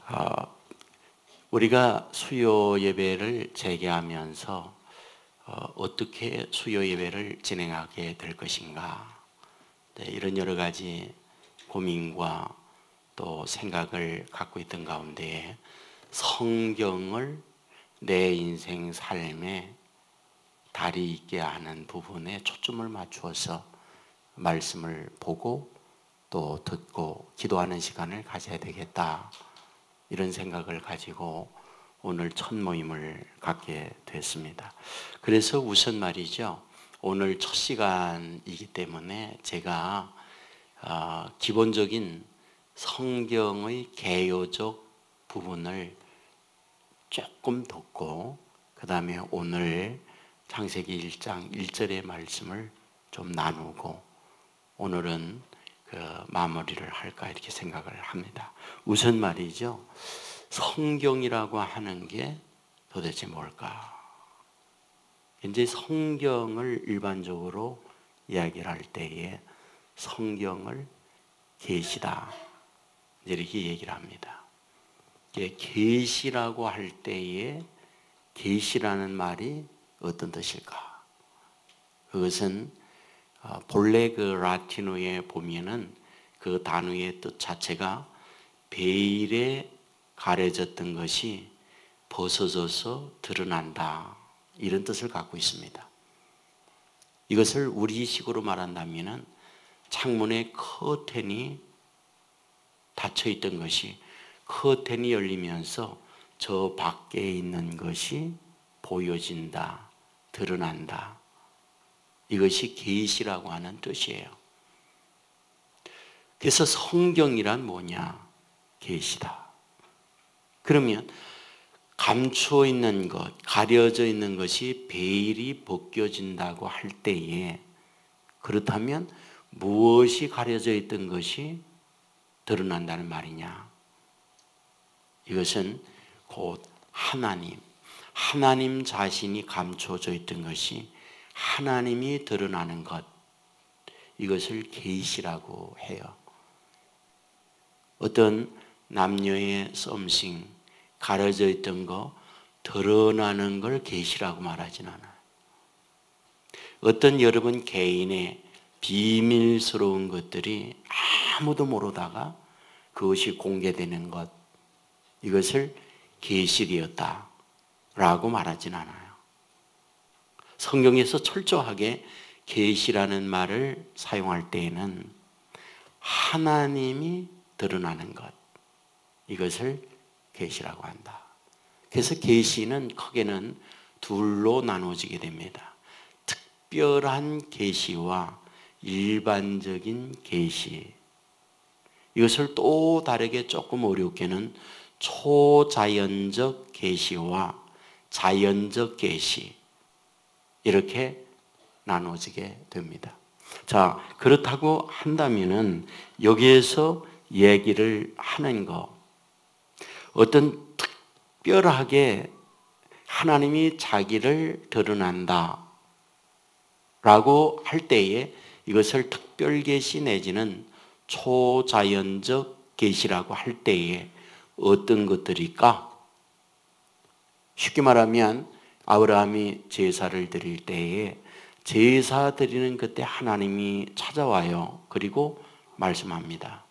어, 우리가 수요 예배를 재개하면서 어떻게 수요 예배를 진행하게 될 것인가, 네, 이런 여러 가지 고민과 또 생각을 갖고 있던 가운데 성경을 내 인생 삶에 달이 있게 하는 부분에 초점을 맞추어서 말씀을 보고 또 듣고 기도하는 시간을 가져야 되겠다, 이런 생각을 가지고 오늘 첫 모임을 갖게 됐습니다. 그래서 우선 말이죠, 오늘 첫 시간이기 때문에 제가 기본적인 성경의 개요적 부분을 조금 듣고 그 다음에 오늘 창세기 1장 1절의 말씀을 좀 나누고 오늘은 마무리를 할까 이렇게 생각을 합니다. 우선 말이죠, 성경이라고 하는 게 도대체 뭘까? 이제 성경을 일반적으로 이야기를 할 때에 성경을 계시다 이렇게 얘기를 합니다. 계시라고 할 때에 계시라는 말이 어떤 뜻일까? 그것은 본래 라틴어에 보면은 그 단어의 뜻 자체가 베일에 가려졌던 것이 벗어져서 드러난다, 이런 뜻을 갖고 있습니다. 이것을 우리식으로 말한다면은 창문에 커튼이 닫혀 있던 것이 커튼이 열리면서 저 밖에 있는 것이 보여진다, 드러난다. 이것이 계시라고 하는 뜻이에요. 그래서 성경이란 뭐냐? 계시다. 그러면 감추어 있는 것, 가려져 있는 것이 베일이 벗겨진다고 할 때에 그렇다면 무엇이 가려져 있던 것이 드러난다는 말이냐? 이것은 곧 하나님 자신이 감춰져 있던 것이 하나님이 드러나는 것, 이것을 계시라고 해요. 어떤 남녀의 썸씽, 가려져 있던 거 드러나는 걸 계시라고 말하진 않아요. 어떤 여러분 개인의 비밀스러운 것들이 아무도 모르다가 그것이 공개되는 것, 이것을 계시되었다라고 말하진 않아요. 성경에서 철저하게 계시라는 말을 사용할 때에는 하나님이 드러나는 것, 이것을 계시라고 한다. 그래서 계시는 크게는 둘로 나눠지게 됩니다. 특별한 계시와 일반적인 계시. 이것을 또 다르게 조금 어렵게는 초자연적 계시와 자연적 계시, 이렇게 나눠지게 됩니다. 자, 그렇다고 한다면은 여기에서 얘기를 하는 거, 어떤 특별하게 하나님이 자기를 드러난다 라고 할 때에 이것을 특별 계시 내지는 초자연적 계시라고 할 때에 어떤 것들일까? 쉽게 말하면 아브라함이 제사를 드릴 때에 제사 드리는 그때 하나님이 찾아와요. 그리고 말씀합니다.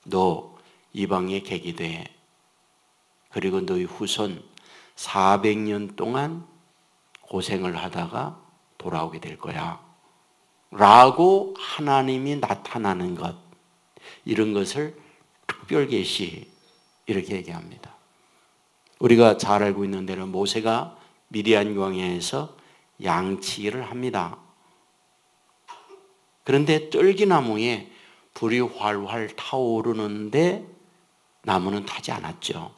너 이방의 객이 돼. 그리고 너희 후손 400년 동안 고생을 하다가 돌아오게 될 거야 라고 하나님이 나타나는 것, 이런 것을 특별계시, 이렇게 얘기합니다. 우리가 잘 알고 있는 대로 모세가 미디안 광야에서 양치기를 합니다. 그런데 떨기나무에 불이 활활 타오르는데 나무는 타지 않았죠.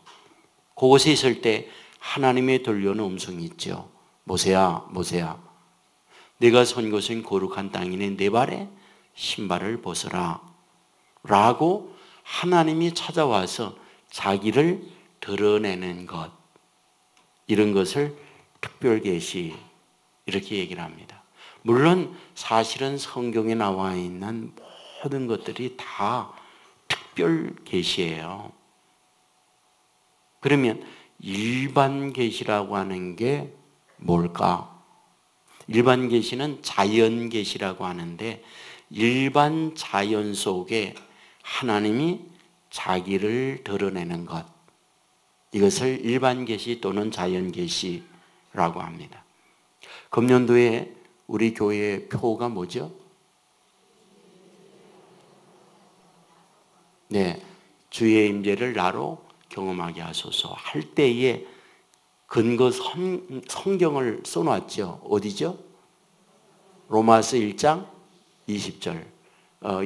그곳에 있을 때 하나님의 들려오는 음성이 있죠. 모세야, 모세야, 내가 선 곳은 거룩한 땅이네, 내 발에 신발을 벗어라 라고 하나님이 찾아와서 자기를 드러내는 것, 이런 것을 특별계시, 이렇게 얘기를 합니다. 물론 사실은 성경에 나와 있는 모든 것들이 다 특별계시예요. 그러면 일반 계시라고 하는 게 뭘까? 일반 계시는 자연 계시라고 하는데 일반 자연 속에 하나님이 자기를 드러내는 것, 이것을 일반 계시 또는 자연 계시라고 합니다. 금년도에 우리 교회의 표가 뭐죠? 네, 주의 임재를 나로 경험하게 하소서 할 때에 근거 성경을 써놨죠. 어디죠? 로마서 1장 20절.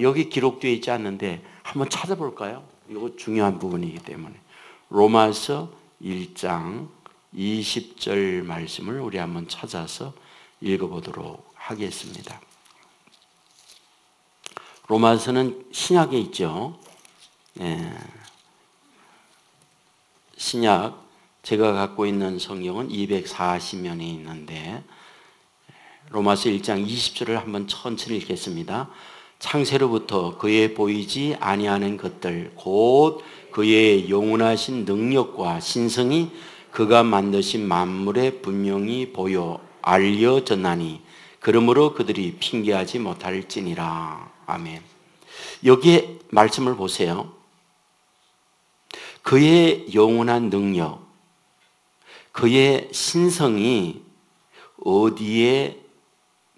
여기 기록되어 있지 않는데 한번 찾아볼까요? 이거 중요한 부분이기 때문에. 로마서 1장 20절 말씀을 우리 한번 찾아서 읽어보도록 하겠습니다. 로마서는 신약에 있죠. 신약, 제가 갖고 있는 성경은 240면이 있는데 로마서 1장 20절을 한번 천천히 읽겠습니다. 창세로부터 그의 보이지 아니하는 것들 곧 그의 영원하신 능력과 신성이 그가 만드신 만물에 분명히 보여 알려졌나니 그러므로 그들이 핑계하지 못할지니라. 아멘. 여기에 말씀을 보세요. 그의 영원한 능력, 그의 신성이 어디에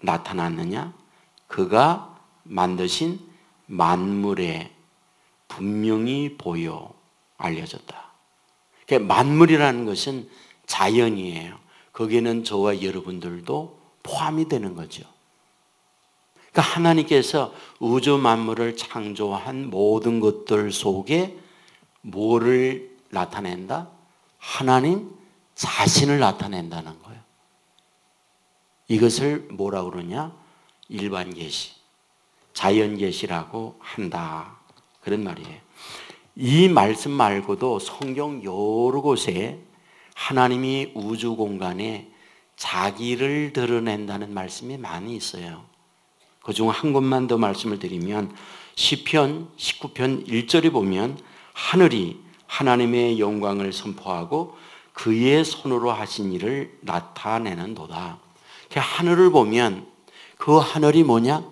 나타났느냐? 그가 만드신 만물에 분명히 보여 알려졌다. 그러니까 만물이라는 것은 자연이에요. 거기에는 저와 여러분들도 포함이 되는 거죠. 그러니까 하나님께서 우주 만물을 창조한 모든 것들 속에 뭐를 나타낸다? 하나님 자신을 나타낸다는 거예요. 이것을 뭐라고 그러냐? 일반 계시, 자연 계시라고 한다. 그런 말이에요. 이 말씀 말고도 성경 여러 곳에 하나님이 우주 공간에 자기를 드러낸다는 말씀이 많이 있어요. 그중 한 곳만 더 말씀을 드리면 시편 19편 1절에 보면 하늘이 하나님의 영광을 선포하고 그의 손으로 하신 일을 나타내는도다. 하늘을 보면 그 하늘이 뭐냐?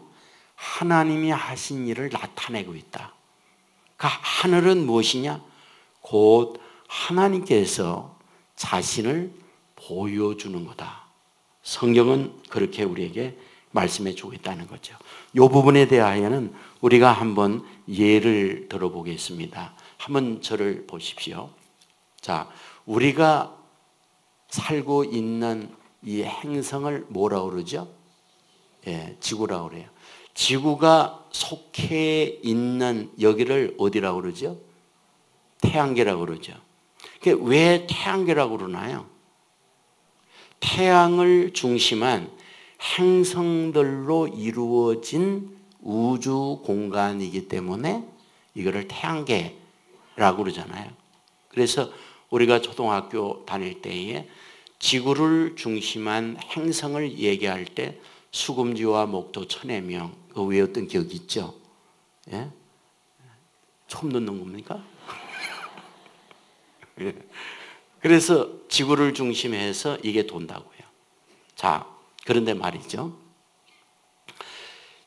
하나님이 하신 일을 나타내고 있다. 그 하늘은 무엇이냐? 곧 하나님께서 자신을 보여주는 거다. 성경은 그렇게 우리에게 말씀해 주고 있다는 거죠. 이 부분에 대하여는 우리가 한번 예를 들어보겠습니다. 한번 저를 보십시오. 자, 우리가 살고 있는 이 행성을 뭐라고 그러죠? 지구라고 그래요. 지구가 속해 있는 여기를 어디라고 그러죠? 태양계라고 그러죠. 왜 태양계라고 그러나요? 태양을 중심한 행성들로 이루어진 우주 공간이기 때문에 이거를 태양계라고 그러잖아요. 그래서 우리가 초등학교 다닐 때에 지구를 중심한 행성을 얘기할 때 수금지와 목도 천해명 그거 외웠던 기억이 있죠? 예? 처음 듣는 겁니까? 예. 그래서 지구를 중심해서 이게 돈다고요. 자, 그런데 말이죠.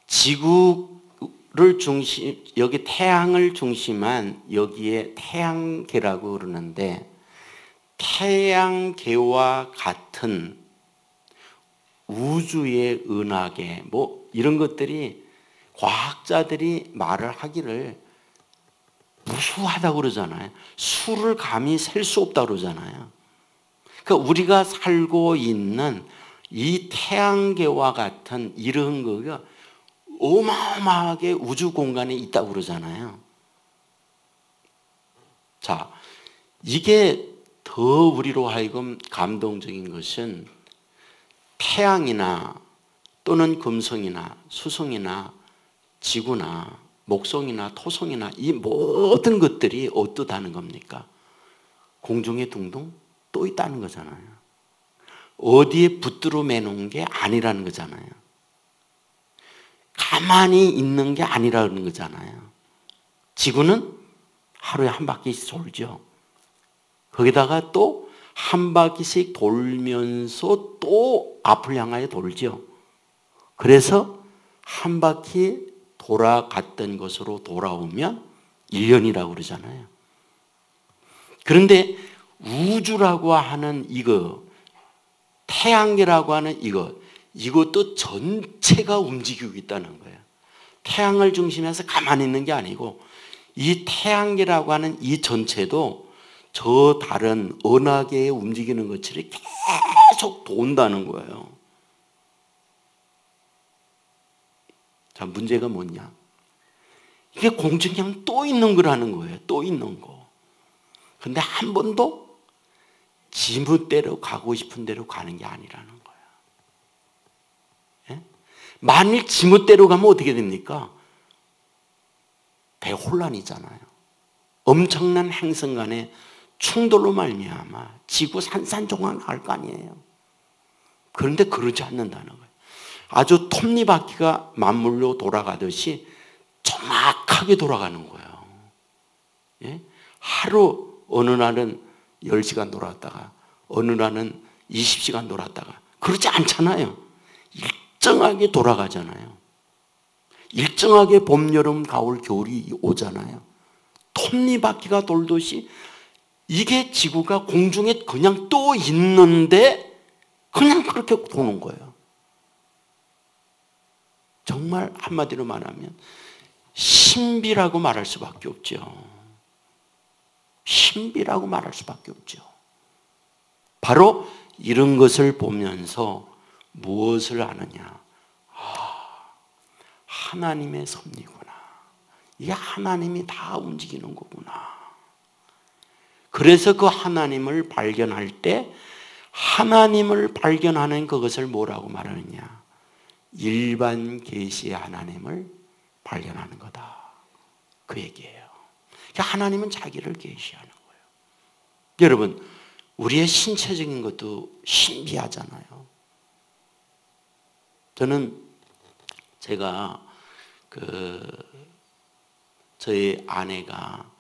지구를 중심, 여기 태양을 중심한 여기에 태양계라고 그러는데 태양계와 같은 우주의 은하계 뭐 이런 것들이 과학자들이 말을 하기를 무수하다고 그러잖아요. 수를 감히 셀 수 없다고 그러잖아요. 그러니까 우리가 살고 있는 이 태양계와 같은 이런 거가 어마어마하게 우주 공간에 있다고 그러잖아요. 자, 이게 더 우리로 하여금 감동적인 것은 태양이나 또는 금성이나 수성이나 지구나 목성이나 토성이나 이 모든 것들이 어떠다는 겁니까? 공중에 둥둥 떠 있다는 거잖아요. 어디에 붙들어 매놓은 게 아니라는 거잖아요. 가만히 있는 게 아니라는 거잖아요. 지구는 하루에 한 바퀴 돌죠. 거기다가 또 한 바퀴씩 돌면서 또 앞을 향하여 돌죠. 그래서 한 바퀴 돌아갔던 것으로 돌아오면 1년이라고 그러잖아요. 그런데 우주라고 하는 이거, 태양계라고 하는 이것도 전체가 움직이고 있다는 거예요. 태양을 중심해서 가만히 있는 게 아니고 이 태양계라고 하는 이 전체도 저 다른 은하계에 움직이는 것처럼 계속 돈다는 거예요. 자, 문제가 뭐냐? 이게 공중에 또 있는 거라는 거예요. 또 있는 거. 근데 한 번도 지멋대로 가고 싶은 대로 가는 게 아니라는 거예요. 예? 만일 지멋대로 가면 어떻게 됩니까? 대혼란이잖아요. 엄청난 행성 간의 충돌로 말미암아 지구 산산조각 날 거 아니에요. 그런데 그러지 않는다는 거예요. 아주 톱니바퀴가 맞물려 돌아가듯이 정확하게 돌아가는 거예요. 예? 하루 어느 날은 10시간 돌았다가 어느 날은 20시간 돌았다가 그러지 않잖아요. 일정하게 돌아가잖아요. 일정하게 봄, 여름, 가을, 겨울이 오잖아요. 톱니바퀴가 돌듯이 이게 지구가 공중에 그냥 또 있는데 그냥 그렇게 도는 거예요. 정말 한마디로 말하면 신비라고 말할 수밖에 없죠. 신비라고 말할 수밖에 없죠. 바로 이런 것을 보면서 무엇을 아느냐? 하나님의 섭리구나. 이게 하나님이 다 움직이는 거구나. 그래서 그 하나님을 발견할 때 하나님을 발견하는 그것을 뭐라고 말하느냐? 일반 계시의 하나님을 발견하는 거다. 그 얘기예요. 하나님은 자기를 계시하는 거예요. 여러분, 우리의 신체적인 것도 신비하잖아요. 저는 제가 저희 아내가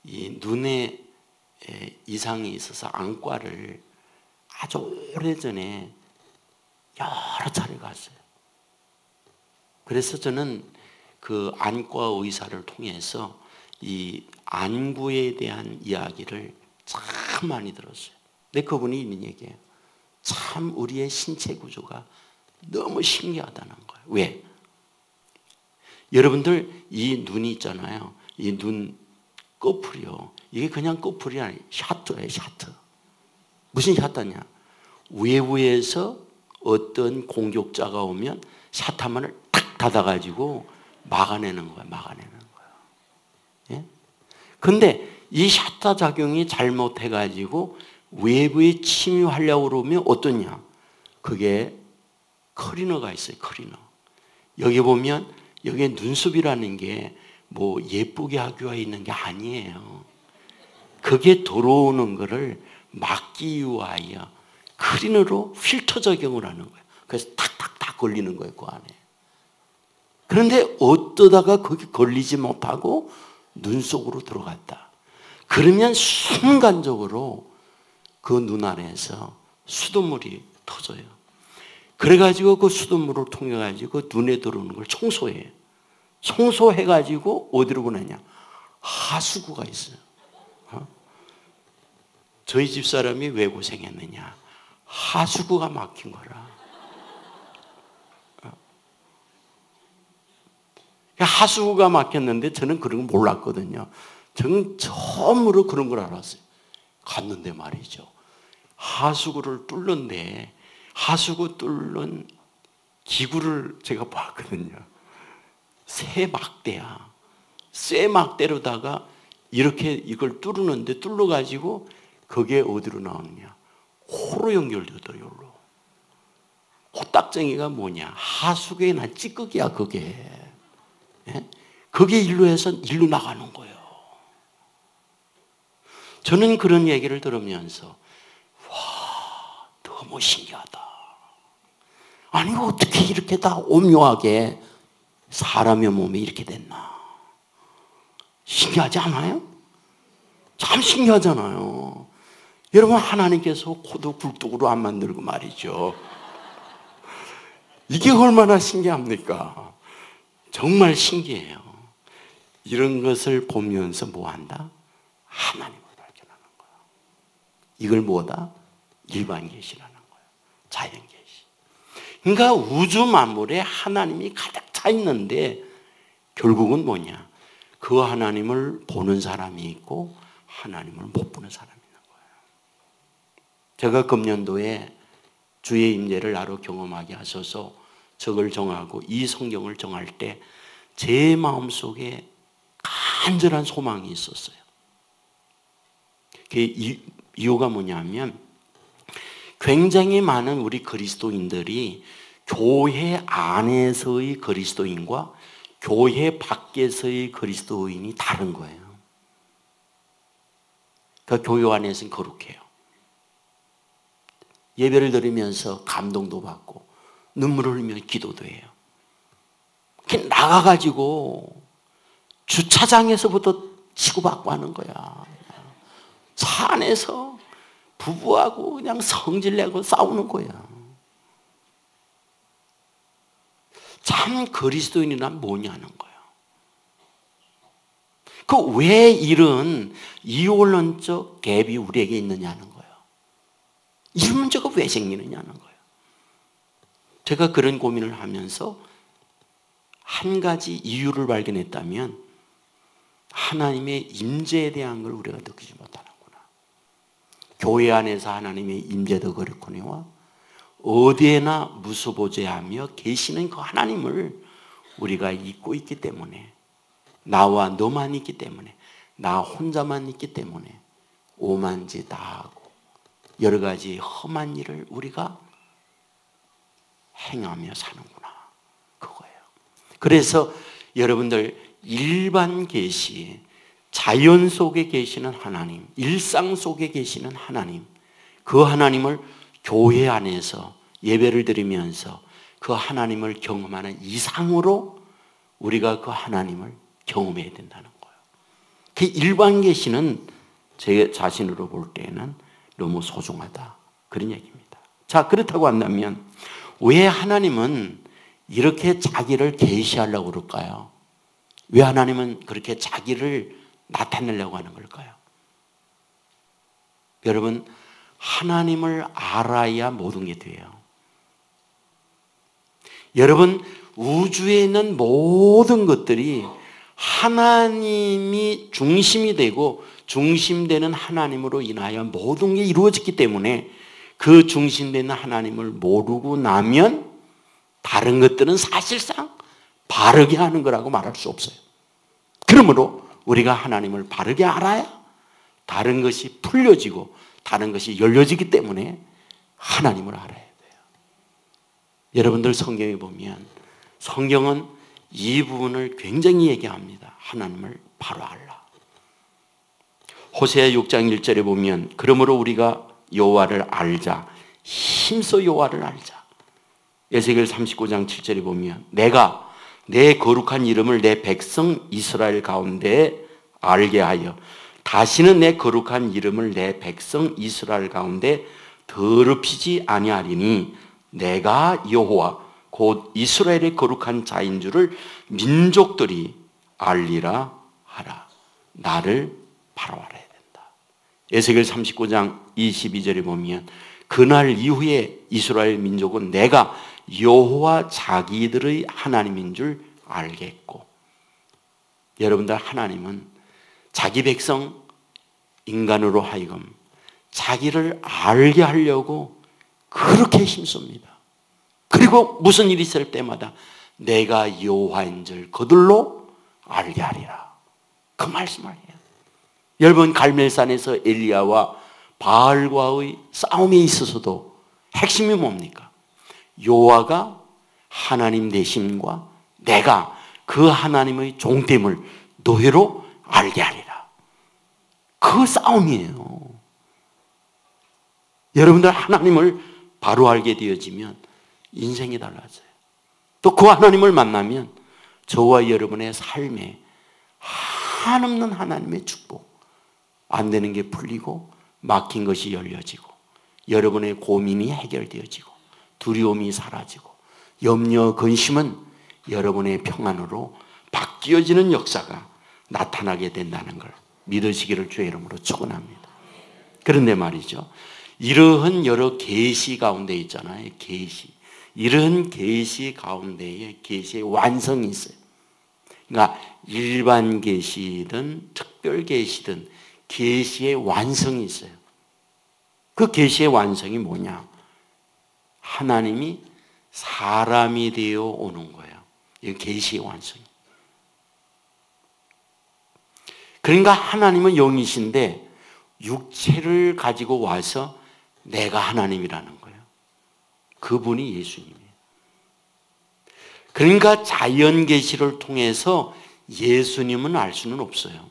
이 눈에 이상이 있어서 안과를 아주 오래전에 여러 차례 갔어요. 그래서 저는 그 안과 의사를 통해서 이 안구에 대한 이야기를 참 많이 들었어요. 근데 그분이 있는 얘기예요. 참 우리의 신체 구조가 너무 신기하다는 거예요. 왜? 여러분들 이 눈이 있잖아요. 이 눈 꺼풀이요. 이게 그냥 꺼풀이 아니에요. 샤트예요. 샤트. 무슨 샤트냐? 외부에서 어떤 공격자가 오면 샤트만을 탁 닫아가지고 막아내는 거예요. 막아내는 거예요. 예? 근데 이 샤트 작용이 잘못해가지고 외부에 침입하려고 그러면 어떠냐? 그게 클리너가 있어요. 클리너. 여기 보면 여기에 눈썹이라는 게 뭐 예쁘게 하기와 있는 게 아니에요. 그게 들어오는 거를 막기 위하여 클리너로 필터 적용을 하는 거예요. 그래서 탁탁탁 걸리는 거예요. 그 안에. 그런데 어떠다가 거기 걸리지 못하고 눈 속으로 들어갔다. 그러면 순간적으로 그 눈 안에서 수돗물이 터져요. 그래가지고 그 수돗물을 통해가지고 눈에 들어오는 걸 청소해요. 청소해가지고 어디로 보내냐? 하수구가 있어요. 저희 집 사람이 왜 고생했느냐? 하수구가 막힌 거라. 하수구가 막혔는데 저는 그런 거 몰랐거든요. 저는 처음으로 그런 걸 알았어요. 갔는데 말이죠. 하수구를 뚫는데 하수구 뚫는 기구를 제가 봤거든요. 쇠 막대야. 쇠 막대로다가 이렇게 이걸 뚫는데 뚫어가지고 그게 어디로 나오느냐? 코로 연결되더라고요. 여기로. 코딱정이가 뭐냐? 하수구에 난 찌꺼기야 그게. 예? 그게 일로 해서 일로 나가는 거예요. 저는 그런 얘기를 들으면서 와 너무 신기하다. 아니 어떻게 이렇게 다 오묘하게 사람의 몸에 이렇게 됐나. 신기하지 않아요? 참 신기하잖아요. 여러분, 하나님께서 코도 굴뚝으로 안 만들고 말이죠. 이게 얼마나 신기합니까? 정말 신기해요. 이런 것을 보면서 뭐 한다? 하나님을 발견하는 거야. 이걸 뭐다? 일반 계시라는 거야. 자연 계시. 그러니까 우주 만물에 하나님이 가득 차 있는데 결국은 뭐냐? 그 하나님을 보는 사람이 있고 하나님을 못 보는 사람이 있는 거예요. 제가 금년도에 주의 임재를 나로 경험하게 하셔서 저걸 정하고 이 성경을 정할 때 제 마음속에 간절한 소망이 있었어요. 그 이유가 뭐냐면 굉장히 많은 우리 그리스도인들이 교회 안에서의 그리스도인과 교회 밖에서의 그리스도인이 다른 거예요. 그러니까 교회 안에서는 거룩해요. 예배를 드리면서 감동도 받고 눈물을 흘리며 기도도 해요. 나가가지고 주차장에서부터 치고받고 하는 거야. 차 안에서 부부하고 그냥 성질내고 싸우는 거야. 참 그리스도인이란 뭐냐는 거야. 그 왜 이런 이원론적 갭이 우리에게 있느냐는 거야. 이런 문제가 왜 생기느냐는 거야. 제가 그런 고민을 하면서 한 가지 이유를 발견했다면 하나님의 임재에 대한 걸 우리가 느끼지 못하는구나. 교회 안에서 하나님의 임재도 그렇거니와 어디에나 무수보재하며 계시는 그 하나님을 우리가 잊고 있기 때문에, 나와 너만 있기 때문에, 나 혼자만 있기 때문에 오만짓 다 하고 여러 가지 험한 일을 우리가 행하며 사는구나. 그거예요. 그래서 여러분들 일반 계시, 자연 속에 계시는 하나님, 일상 속에 계시는 하나님, 그 하나님을 교회 안에서 예배를 드리면서 그 하나님을 경험하는 이상으로 우리가 그 하나님을 경험해야 된다는 거예요. 그 일반 계시는 제 자신으로 볼 때는 너무 소중하다. 그런 얘기입니다. 자, 그렇다고 한다면 왜 하나님은 이렇게 자기를 계시하려고 그럴까요? 왜 하나님은 그렇게 자기를 나타내려고 하는 걸까요? 여러분, 하나님을 알아야 모든 게 돼요. 여러분, 우주에 있는 모든 것들이 하나님이 중심이 되고 중심되는 하나님으로 인하여 모든 게 이루어졌기 때문에 그 중심되는 하나님을 모르고 나면 다른 것들은 사실상 바르게 하는 거라고 말할 수 없어요. 그러므로 우리가 하나님을 바르게 알아야 다른 것이 풀려지고 다른 것이 열려지기 때문에 하나님을 알아야 돼요. 여러분들 성경에 보면 성경은 이 부분을 굉장히 얘기합니다. 하나님을 바로 알라. 호세아 6장 1절에 보면 그러므로 우리가 여호와를 알자. 힘써 여호와를 알자. 에스겔 39장 7절에 보면 내가 내 거룩한 이름을 내 백성 이스라엘 가운데 알게 하여 다시는 내 거룩한 이름을 내 백성 이스라엘 가운데 더럽히지 아니하리니 내가 여호와 곧 이스라엘의 거룩한 자인 줄을 민족들이 알리라 하라. 나를 바로 알아야 된다. 에스겔 39장 22절에 보면 그날 이후에 이스라엘 민족은 내가 여호와 자기들의 하나님인 줄 알겠고, 여러분들 하나님은 자기 백성 인간으로 하여금 자기를 알게 하려고 그렇게 힘씁니다. 그리고 무슨 일이 있을 때마다 내가 여호와인 줄 그들로 알게 하리라. 그 말씀을 해요. 여러분, 갈멜산에서 엘리야와 바알과의 싸움에 있어서도 핵심이 뭡니까? 여호와가 하나님 되심과 내가 그 하나님의 종됨을 너희로 알게 하리라. 그 싸움이에요. 여러분들 하나님을 바로 알게 되어지면 인생이 달라져요. 또 그 하나님을 만나면 저와 여러분의 삶에 한없는 하나님의 축복, 안 되는 게 풀리고 막힌 것이 열려지고 여러분의 고민이 해결되어지고 두려움이 사라지고 염려, 근심은 여러분의 평안으로 바뀌어지는 역사가 나타나게 된다는 걸 믿으시기를 주의 이름으로 축원합니다. 그런데 말이죠, 이러한 여러 계시 가운데 있잖아요. 계시. 이런 계시 가운데에 계시의 완성이 있어요. 그러니까 일반 계시든 특별 계시든 계시의 완성이 있어요. 그 계시의 완성이 뭐냐? 하나님이 사람이 되어 오는 거예요. 이게 계시의 완성이. 그러니까 하나님은 영이신데 육체를 가지고 와서 내가 하나님이라는 거예요. 그분이 예수님이에요. 그러니까 자연 계시를 통해서 예수님은 알 수는 없어요.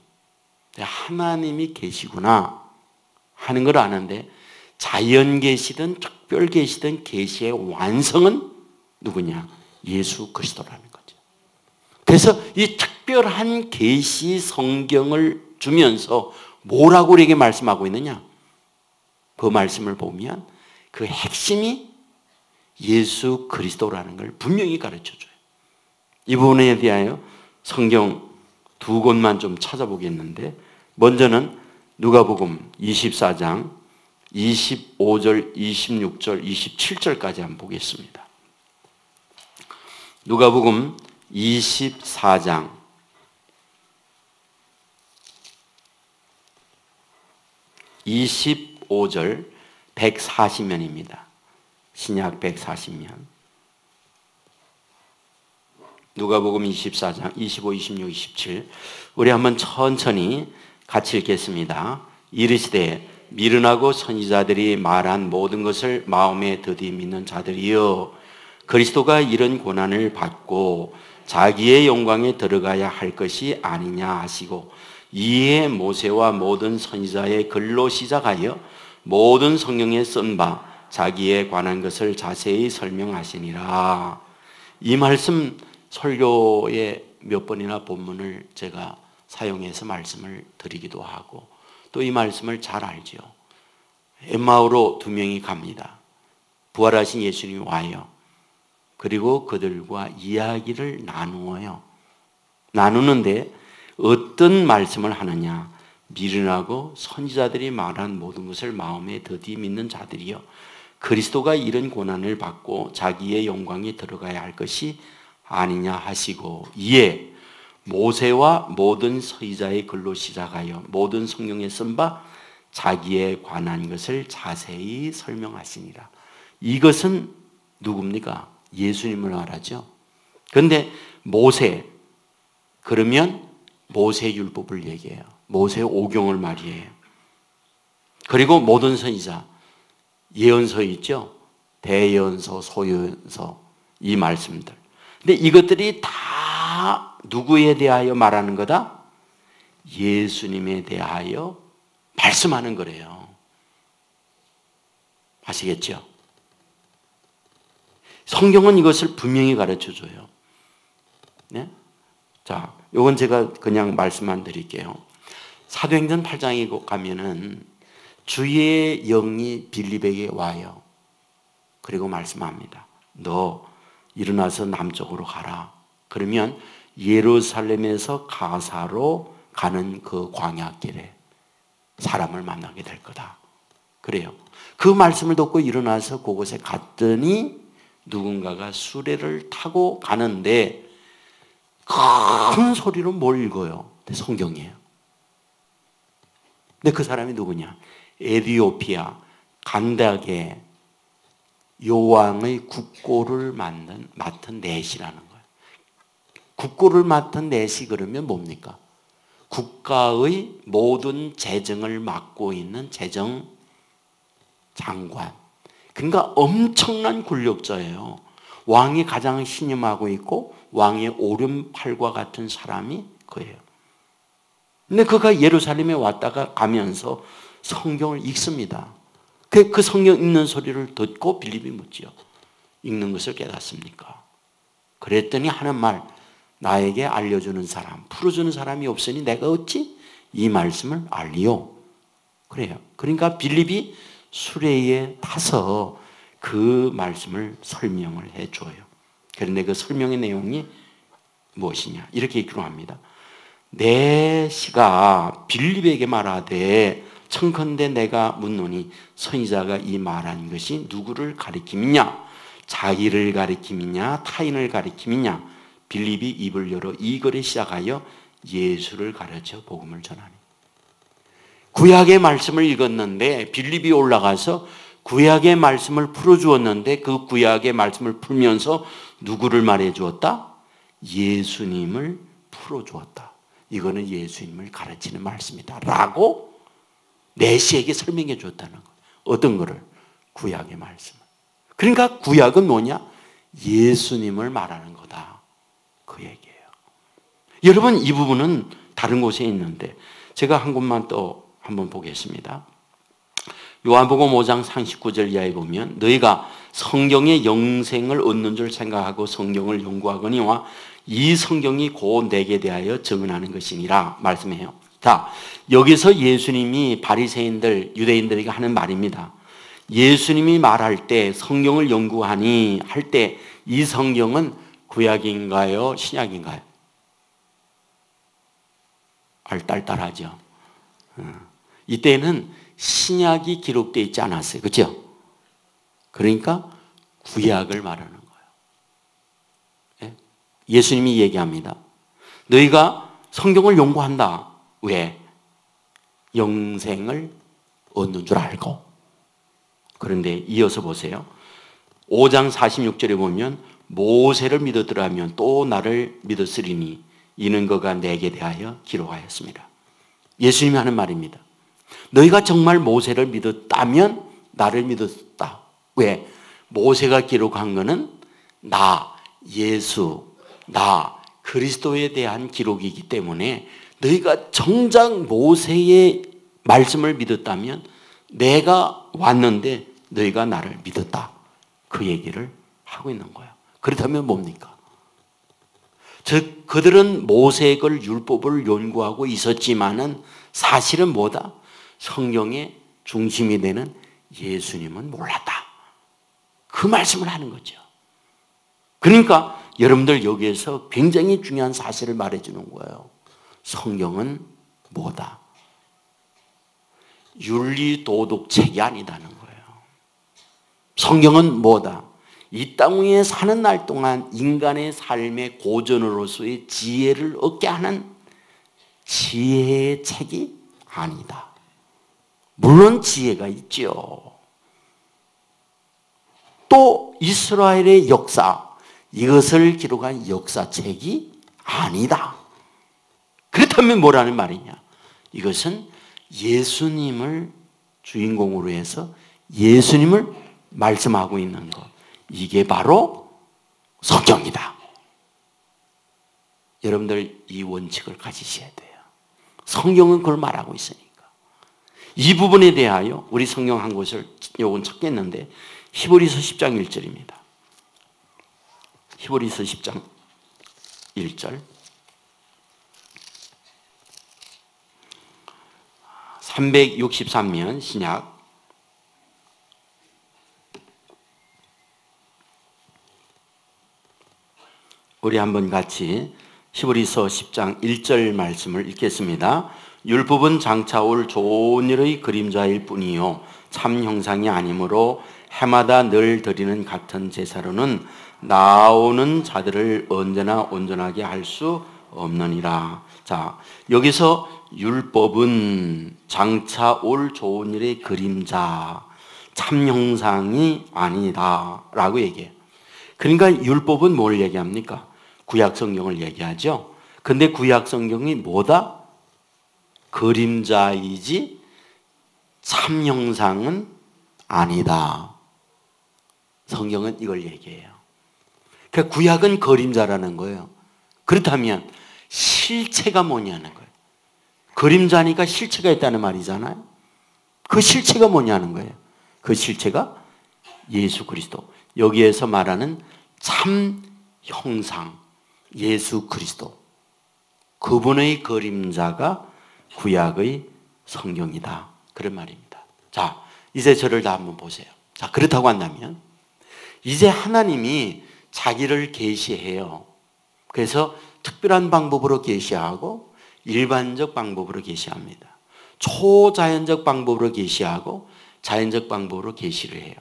하나님이 계시구나 하는 걸 아는데 자연 계시든 특별 계시든 계시의 완성은 누구냐? 예수 그리스도라는 거죠. 그래서 이 특별한 계시 성경을 주면서 뭐라고 우리에게 말씀하고 있느냐? 그 말씀을 보면 그 핵심이 예수 그리스도라는 걸 분명히 가르쳐줘요. 이 부분에 대하여 성경 두 곳만 좀 찾아보겠는데, 먼저는 누가복음 24장 25절, 26절, 27절까지 한번 보겠습니다. 누가복음 24장 25절 140면입니다. 신약 140면. 누가복음 24장 25, 26, 27. 우리 한번 천천히 같이 읽겠습니다. 이르시되 미련하고 선지자들이 말한 모든 것을 마음에 더디 믿는 자들이여, 그리스도가 이런 고난을 받고 자기의 영광에 들어가야 할 것이 아니냐 하시고, 이에 모세와 모든 선지자의 글로 시작하여 모든 성경에 쓴 바 자기에 관한 것을 자세히 설명하시니라. 이 말씀 설교에 몇 번이나 본문을 제가 사용해서 말씀을 드리기도 하고, 또 이 말씀을 잘 알죠. 엠마오로 두 명이 갑니다. 부활하신 예수님이 와요. 그리고 그들과 이야기를 나누어요. 나누는데 어떤 말씀을 하느냐? 미련하고 선지자들이 말한 모든 것을 마음에 더디 믿는 자들이요, 그리스도가 이런 고난을 받고 자기의 영광에 들어가야 할 것이 아니냐 하시고, 이에 모세와 모든 선지자의 글로 시작하여 모든 성경에 쓴 바 자기에 관한 것을 자세히 설명하시니라. 이것은 누굽니까? 예수님을 말하죠. 그런데 모세, 그러면 모세 율법을 얘기해요. 모세 오경을 말이에요. 그리고 모든 선지자, 예언서 있죠. 대예언서, 소예언서, 이 말씀들. 근데 이것들이 다 누구에 대하여 말하는 거다? 예수님에 대하여 말씀하는 거래요. 아시겠죠? 성경은 이것을 분명히 가르쳐줘요. 네? 자, 요건 제가 그냥 말씀만 드릴게요. 사도행전 8장에 가면은 주의 영이 빌립에게 와요. 그리고 말씀합니다. 너 일어나서 남쪽으로 가라. 그러면 예루살렘에서 가사로 가는 그 광야길에 사람을 만나게 될 거다. 그래요. 그 말씀을 듣고 일어나서 그곳에 갔더니 누군가가 수레를 타고 가는데 큰 소리로 뭘 읽어요? 성경이에요. 근데 그 사람이 누구냐? 에디오피아 간다게 요왕의 국고를 맡은 넷이라는 거예요. 국고를 맡은 넷이 그러면 뭡니까? 국가의 모든 재정을 맡고 있는 재정 장관. 그러니까 엄청난 권력자예요. 왕이 가장 신임하고 있고 왕의 오른팔과 같은 사람이 그예요. 근데 그가 예루살렘에 왔다가 가면서 성경을 읽습니다. 그 성경 읽는 소리를 듣고 빌립이 묻지요. 읽는 것을 깨닫습니까? 그랬더니 하는 말, 나에게 알려주는 사람, 풀어주는 사람이 없으니 내가 어찌 이 말씀을 알리요? 그래요. 그러니까 빌립이 수레에 타서 그 말씀을 설명을 해줘요. 그런데 그 설명의 내용이 무엇이냐? 이렇게 기록합니다. 내 시가 빌립에게 말하되 청컨대 내가 묻노니 선지자가 이 말한 것이 누구를 가리킴이냐? 자기를 가리킴이냐? 타인을 가리킴이냐? 빌립이 입을 열어 이 글에 시작하여 예수를 가르쳐 복음을 전하니. 구약의 말씀을 읽었는데 빌립이 올라가서 구약의 말씀을 풀어주었는데 그 구약의 말씀을 풀면서 누구를 말해주었다? 예수님을 풀어주었다. 이거는 예수님을 가르치는 말씀이다 라고 메시에게 설명해 줬다는 거예요. 어떤 거를? 구약의 말씀을. 그러니까 구약은 뭐냐? 예수님을 말하는 거다. 그 얘기예요. 여러분, 이 부분은 다른 곳에 있는데 제가 한 곳만 또 한번 보겠습니다. 요한복음 5장 39절 이하에 보면 너희가 성경의 영생을 얻는 줄 생각하고 성경을 연구하거니와 이 성경이 곧 내게 대하여 증언하는 것이니라 말씀해요. 자, 여기서 예수님이 바리새인들, 유대인들에게 하는 말입니다. 예수님이 말할 때 성경을 연구하니 할 때 이 성경은 구약인가요? 신약인가요? 알딸딸하죠. 이때는 신약이 기록되어 있지 않았어요. 그렇죠? 그러니까 구약을 말하는 거예요. 예수님이 얘기합니다. 너희가 성경을 연구한다. 왜? 영생을 얻는 줄 알고. 그런데 이어서 보세요. 5장 46절에 보면 모세를 믿었더라면 또 나를 믿었으리니 이는 그가 내게 대하여 기록하였습니다. 예수님이 하는 말입니다. 너희가 정말 모세를 믿었다면 나를 믿었다. 왜? 모세가 기록한 것은 나, 예수, 나, 그리스도에 대한 기록이기 때문에 너희가 정작 모세의 말씀을 믿었다면 내가 왔는데 너희가 나를 믿었다. 그 얘기를 하고 있는 거예요. 그렇다면 뭡니까? 즉 그들은 모세의 율법을 연구하고 있었지만은 사실은 뭐다? 성경의 중심이 되는 예수님은 몰랐다. 그 말씀을 하는 거죠. 그러니까 여러분들 여기에서 굉장히 중요한 사실을 말해주는 거예요. 성경은 뭐다? 윤리도덕책이 아니다는 거예요. 성경은 뭐다? 이 땅 위에 사는 날 동안 인간의 삶의 고전으로서의 지혜를 얻게 하는 지혜의 책이 아니다. 물론 지혜가 있죠. 또 이스라엘의 역사, 이것을 기록한 역사책이 아니다. 그렇다면 뭐라는 말이냐? 이것은 예수님을 주인공으로 해서 예수님을 말씀하고 있는 것. 이게 바로 성경이다. 여러분들 이 원칙을 가지셔야 돼요. 성경은 그걸 말하고 있으니까. 이 부분에 대하여 우리 성경 한 곳을 요건 찾겠는데 히브리서 10장 1절입니다. 히브리서 10장 1절. 363면 신약. 우리 한번 같이 히브리서 10장 1절 말씀을 읽겠습니다. 율법은 장차 올 좋은 일의 그림자일 뿐이요 참 형상이 아니므로 해마다 늘 드리는 같은 제사로는 나오는 자들을 언제나 온전하게 할 수 없느니라. 자, 여기서 율법은 장차 올 좋은 일의 그림자, 참 형상이 아니다 라고 얘기해요. 그러니까 율법은 뭘 얘기합니까? 구약 성경을 얘기하죠. 근데 구약 성경이 뭐다? 그림자이지 참 형상은 아니다. 성경은 이걸 얘기해요. 그러니까 구약은 그림자라는 거예요. 그렇다면 실체가 뭐냐는 거예요. 그림자니까 실체가 있다는 말이잖아요. 그 실체가 뭐냐는 거예요. 그 실체가 예수 그리스도. 여기에서 말하는 참 형상, 예수 그리스도. 그분의 그림자가 구약의 성경이다. 그런 말입니다. 자, 이제 저를 다 한번 보세요. 자, 그렇다고 한다면 이제 하나님이 자기를 계시해요. 그래서 특별한 방법으로 계시하고 일반적 방법으로 계시합니다. 초자연적 방법으로 계시하고 자연적 방법으로 계시를 해요.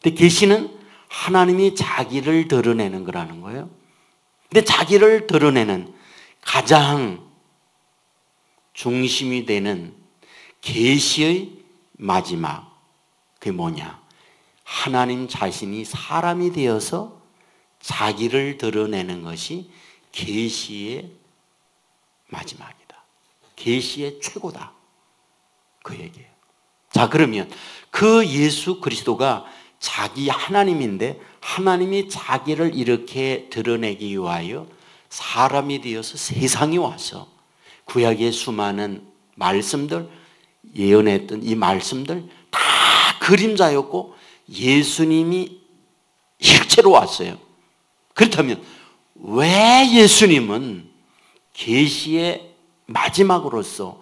근데 계시는 하나님이 자기를 드러내는 거라는 거예요. 근데 자기를 드러내는 가장 중심이 되는 계시의 마지막, 그게 뭐냐? 하나님 자신이 사람이 되어서 자기를 드러내는 것이 계시의 마지막이다. 계시의 최고다. 그 얘기예요. 자, 그러면 그 예수 그리스도가 자기 하나님인데 하나님이 자기를 이렇게 드러내기 위하여 사람이 되어서 세상에 와서 구약의 수많은 말씀들, 예언했던 이 말씀들 다 그림자였고 예수님이 실제로 왔어요. 그렇다면 왜 예수님은 계시의 마지막으로서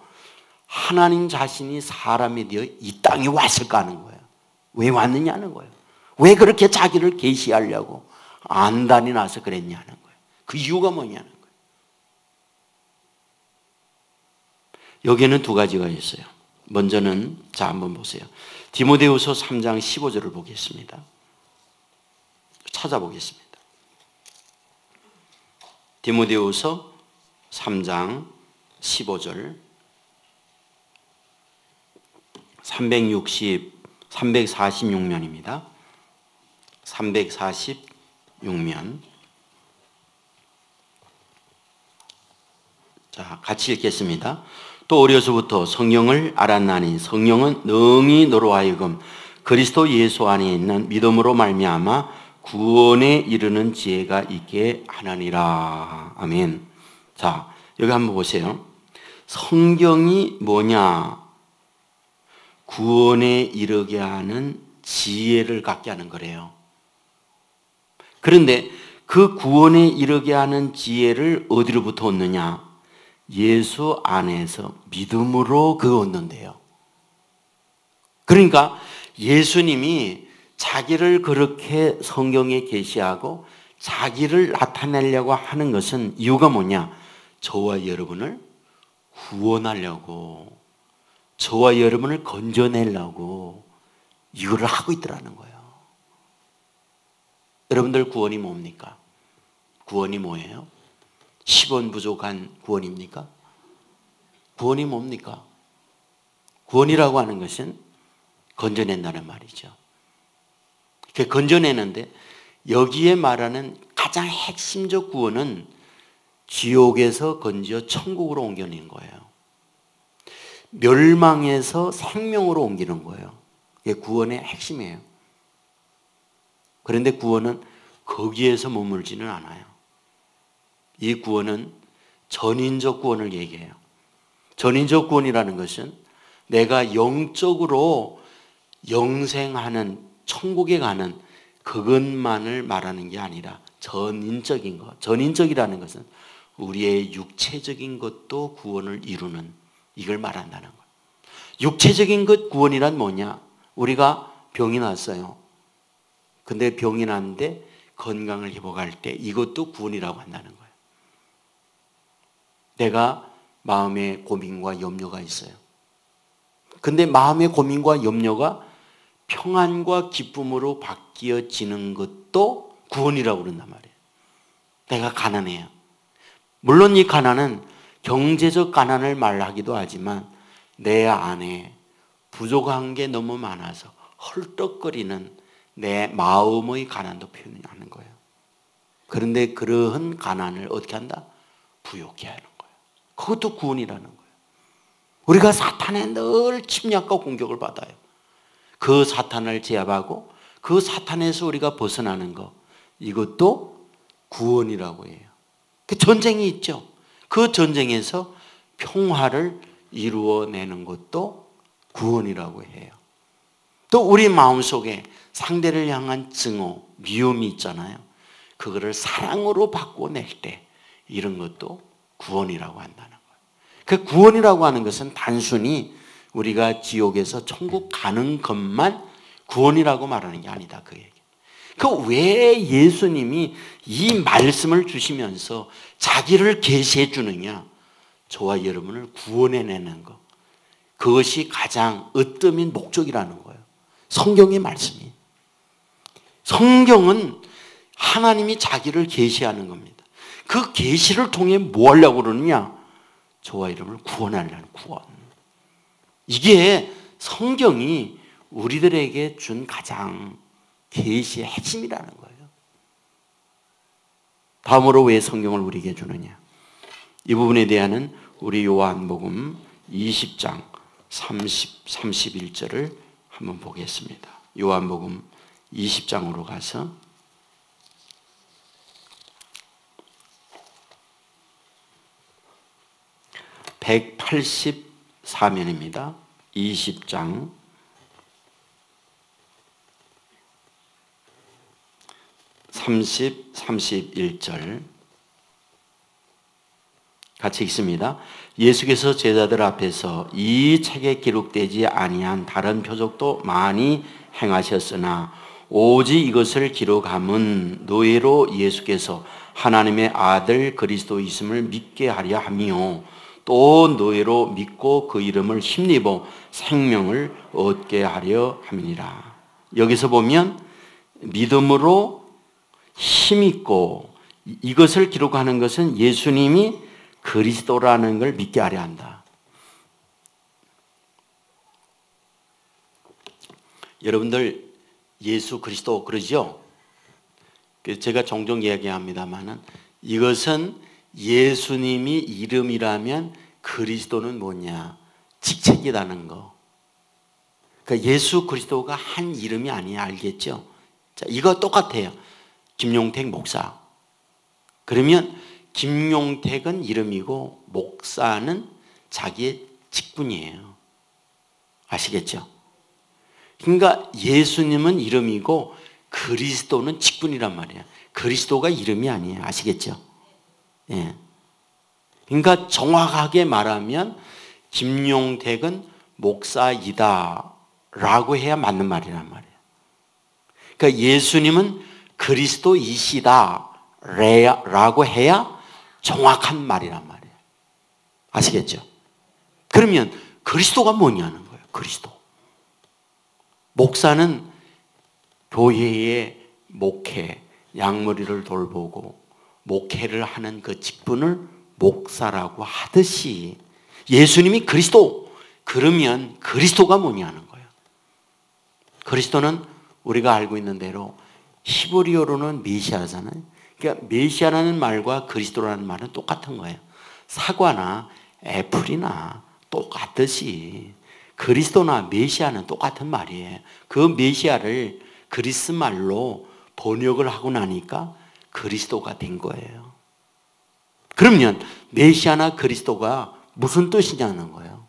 하나님 자신이 사람이 되어 이 땅에 왔을까 하는 거예요. 왜 왔느냐는 거예요. 왜 그렇게 자기를 계시하려고 안단이 나서 그랬냐는 거예요. 그 이유가 뭐냐는 거예요. 여기에는 두 가지가 있어요. 먼저는 자 한번 보세요. 디모데후서 3장 15절을 보겠습니다. 찾아보겠습니다. 디모데후서 3장 15절 346면입니다. 346면. 자, 같이 읽겠습니다. 또 어려서부터 성령을 알았나니 성령은 능히 너로 하여금 그리스도 예수 안에 있는 믿음으로 말미암아 구원에 이르는 지혜가 있게 하나니라. 아멘. 자, 여기 한번 보세요. 성경이 뭐냐? 구원에 이르게 하는 지혜를 갖게 하는 거래요. 그런데 그 구원에 이르게 하는 지혜를 어디로부터 얻느냐? 예수 안에서 믿음으로 그거 얻는데요. 그러니까 예수님이 자기를 그렇게 성경에 계시하고 자기를 나타내려고 하는 것은 이유가 뭐냐? 저와 여러분을 구원하려고, 저와 여러분을 건져내려고 이거를 하고 있더라는 거예요. 여러분들 구원이 뭡니까? 구원이 뭐예요? 10원 부족한 구원입니까? 구원이 뭡니까? 구원이라고 하는 것은 건져낸다는 말이죠. 이렇게 건져내는데 여기에 말하는 가장 핵심적 구원은 지옥에서 건져 천국으로 옮겨낸 거예요. 멸망에서 생명으로 옮기는 거예요. 이게 구원의 핵심이에요. 그런데 구원은 거기에서 머물지는 않아요. 이 구원은 전인적 구원을 얘기해요. 전인적 구원이라는 것은 내가 영적으로 영생하는 천국에 가는 그것만을 말하는 게 아니라 전인적인 것. 전인적이라는 것은 우리의 육체적인 것도 구원을 이루는, 이걸 말한다는 거예요. 육체적인 것 구원이란 뭐냐? 우리가 병이 났어요. 근데 병이 났는데 건강을 회복할 때 이것도 구원이라고 한다는 거예요. 내가 마음에 고민과 염려가 있어요. 근데 마음의 고민과 염려가 평안과 기쁨으로 바뀌어지는 것도 구원이라고 그런단 말이에요. 내가 가난해요. 물론 이 가난은 경제적 가난을 말하기도 하지만 내 안에 부족한 게 너무 많아서 헐떡거리는 내 마음의 가난도 표현하는 거예요. 그런데 그러한 가난을 어떻게 한다? 부욕케 하는 거예요. 그것도 구원이라는 거예요. 우리가 사탄에 늘 침략과 공격을 받아요. 그 사탄을 제압하고 그 사탄에서 우리가 벗어나는 것, 이것도 구원이라고 해요. 그 전쟁이 있죠. 그 전쟁에서 평화를 이루어내는 것도 구원이라고 해요. 또 우리 마음속에 상대를 향한 증오, 미움이 있잖아요. 그거를 사랑으로 바꿔낼 때 이런 것도 구원이라고 한다는 거예요. 그 구원이라고 하는 것은 단순히 우리가 지옥에서 천국 가는 것만 구원이라고 말하는 게 아니다. 그 얘기. 왜 예수님이 이 말씀을 주시면서 자기를 계시해 주느냐? 저와 여러분을 구원해내는 것. 그것이 가장 으뜸인 목적이라는 거예요. 성경의 말씀이. 성경은 하나님이 자기를 계시하는 겁니다. 그 계시를 통해 뭐 하려고 그러느냐? 저와 여러분을 구원하려는 구원. 이게 성경이 우리들에게 준 가장 계시의 핵심이라는 거예요. 다음으로 왜 성경을 우리에게 주느냐? 이 부분에 대한은 우리 요한복음 20장 31절을 한번 보겠습니다. 요한복음 20장으로 가서 184면입니다. 20장 31절 같이 읽습니다. 예수께서 제자들 앞에서 이 책에 기록되지 아니한 다른 표적도 많이 행하셨으나 오직 이것을 기록함은 너희로 예수께서 하나님의 아들 그리스도이심을 믿게 하려 함이요 또 너희로 믿고 그 이름을 힘입어 생명을 얻게 하려 함이니라. 여기서 보면 믿음으로 힘있고 이것을 기록하는 것은 예수님이 그리스도라는 걸 믿게 하려 한다. 여러분들 예수 그리스도 그러죠? 제가 종종 이야기합니다만은 이것은 예수님이 이름이라면 그리스도는 뭐냐? 직책이라는 거. 그러니까 예수 그리스도가 한 이름이 아니야. 알겠죠? 자, 이거 똑같아요. 김용택 목사. 그러면 김용택은 이름이고 목사는 자기의 직분이에요. 아시겠죠? 그러니까 예수님은 이름이고 그리스도는 직분이란 말이에요. 그리스도가 이름이 아니에요. 아시겠죠? 예. 그러니까 정확하게 말하면 김용택은 목사이다 라고 해야 맞는 말이란 말이에요. 그러니까 예수님은 그리스도이시다 라고 해야 정확한 말이란 말이에요. 아시겠죠? 그러면 그리스도가 뭐냐는 거예요. 그리스도. 목사는 교회의 목회, 양머리를 돌보고 목회를 하는 그 직분을 목사라고 하듯이 예수님이 그리스도, 그러면 그리스도가 뭐냐는 거예요. 그리스도는 우리가 알고 있는 대로 히브리어로는 메시아잖아요. 그러니까 메시아라는 말과 그리스도라는 말은 똑같은 거예요. 사과나 애플이나 똑같듯이 그리스도나 메시아는 똑같은 말이에요. 그 메시아를 그리스 말로 번역을 하고 나니까 그리스도가 된 거예요. 그러면 메시아나 그리스도가 무슨 뜻이냐는 거예요.